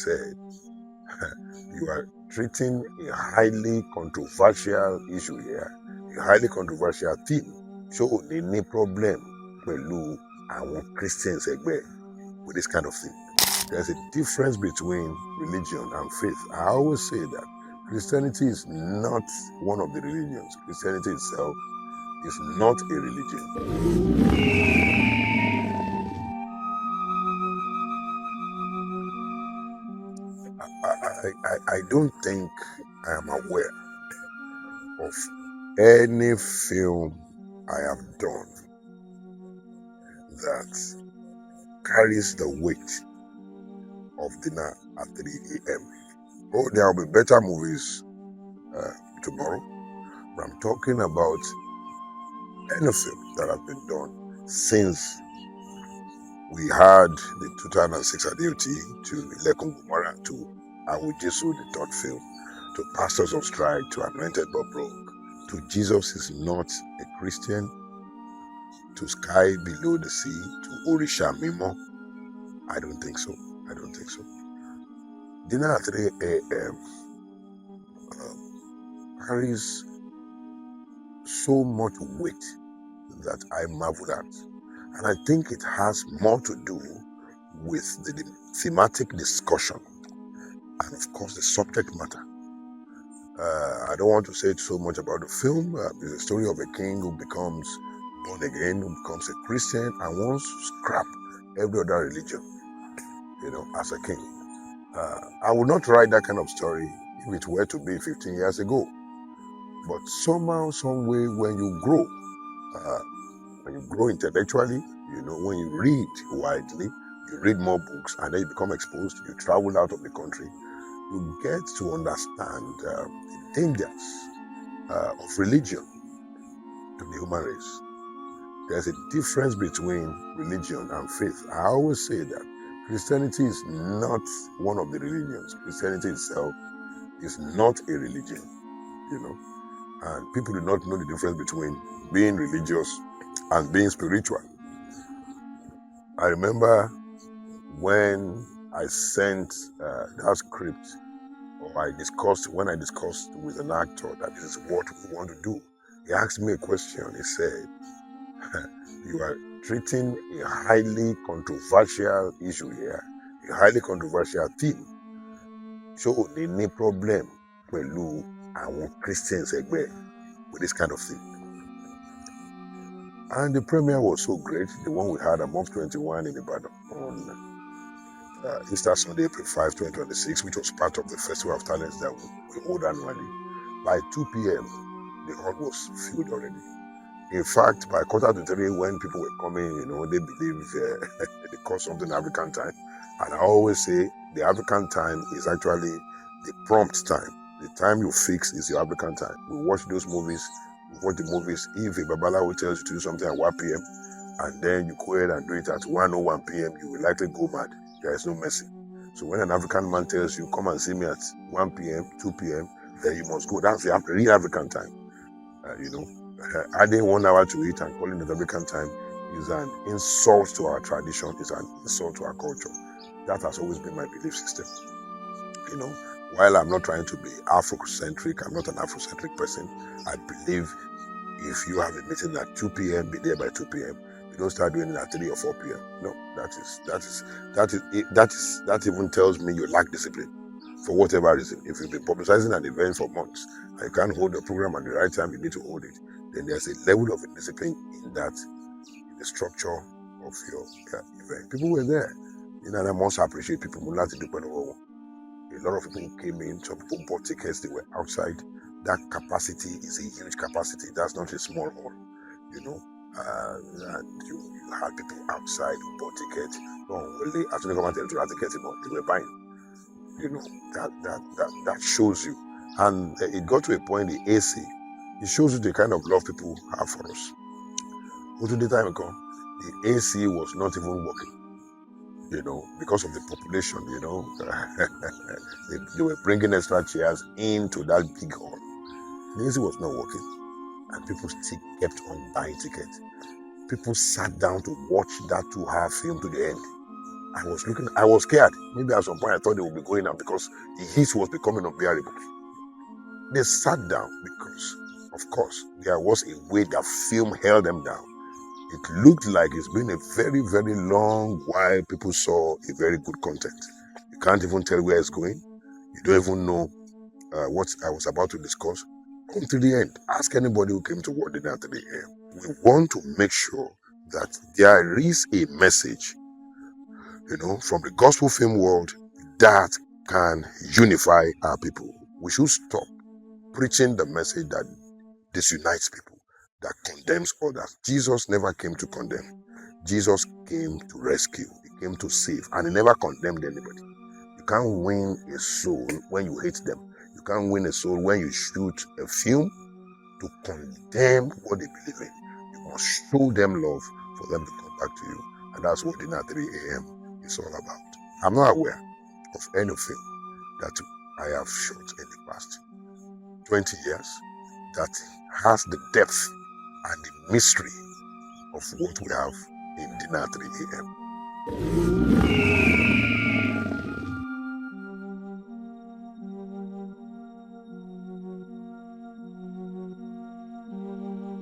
said, you are treating a highly controversial issue here, a highly controversial theme. So they need problem pẹ̀lú àwọn Christians ẹgbẹ́ with this kind of thing. There's a difference between religion and faith. I always say that Christianity is not one of the religions. Christianity itself is not a religion. I don't think I am aware of any film I have done that carries the weight of dinner at 3 a.m. Oh, there will be better movies tomorrow, but I'm talking about any film that has been done since we had the 2006 Adeoti to Ilekun Gumara to Awujesu, the third film, to Pastors on Strike, to Anointed Bob Broke, to Jesus is not a Christian, to Sky Below the Sea, to Orisha Mimo. I don't think so. Dinner at 3 a.m. Carries so much weight that I marvel at. And I think it has more to do with the thematic discussion and, of course, the subject matter. I don't want to say so much about the film. It's a story of a king who becomes born again, who becomes a Christian and wants to scrap every other religion, as a king. I would not write that kind of story if it were to be 15 years ago. But somehow, some way, when you grow intellectually, when you read widely, you read more books, and then you become exposed, you travel out of the country, you get to understand the dangers of religion to the human race. There's a difference between religion and faith. I always say that Christianity is not one of the religions. Christianity itself is not a religion, and people do not know the difference between being religious and being spiritual. I remember when I sent that script, when I discussed with an actor that this is what we want to do, he asked me a question. He said, you are treating a highly controversial issue here, a highly controversial theme. So they need problem pẹ̀lú àwọn Christians ẹgbẹ́ with this kind of thing. And the premiere was so great, the one we had at Month 21 in Ibadan on Easter Sunday, April 5, 2026, which was part of the Festival of Talents that we hold annually. By 2 p.m., the hall was filled already. In fact, by 2:45, when people were coming, they believe they call something African time. And I always say the African time is actually the prompt time. The time you fix is your African time. We watch those movies. If a Babalawo tells you to do something at 1 p.m. and then you go ahead and do it at 1:01 p.m., you will likely go mad. There is no mercy. So when an African man tells you, come and see me at 1 p.m., 2 p.m., then you must go. That's the real African time. Adding 1 hour to it and calling it African time is an insult to our tradition, is an insult to our culture. That has always been my belief system. While I'm not trying to be Afrocentric, I'm not an Afrocentric person. I believe if you have a meeting at 2 p.m., be there by 2 p.m. You don't start doing it at 3 or 4 p.m. No, that even tells me you lack discipline for whatever reason. If you've been publicizing an event for months and you can't hold the program at the right time, you need to hold it. Then there's a level of discipline in the structure of your event. People were there. And I must appreciate people who like to do better. A lot of people came in, some people bought tickets, they were outside. That capacity is a huge capacity. That's not a small hall, and you had people outside who bought tickets. No, really, as soon as they come and tickets, they were buying. That shows you. And it got to a point, the AC, it shows you the kind of love people have for us. But to the time ago, the AC was not even working. Because of the population, they were bringing extra chairs into that big hall. The AC was not working, and people still kept on buying tickets. People sat down to watch that 2-hour film to the end. I was scared. Maybe at some point I thought they would be going out because the heat was becoming unbearable. They sat down because, of course, there was a weight that film held them down. It looked like it's been a very, very long while people saw a very good content. You can't even tell where it's going. You don't even know what I was about to discuss. Come to the end. Ask anybody who came to Word Dinner at 3 a.m. We want to make sure that there is a message, from the gospel film world that can unify our people. We should stop preaching the message that disunites people, that condemns others. Jesus never came to condemn. Jesus came to rescue. He came to save, and he never condemned anybody. You can't win a soul when you hate them. You can't win a soul when you shoot a film to condemn what they believe in. You must show them love for them to come back to you. And that's what Dinner 3 a.m. is all about. I'm not aware of any film that I have shot in the past 20 years that has the depth and the mystery of what we have in Dinner 3 a.m.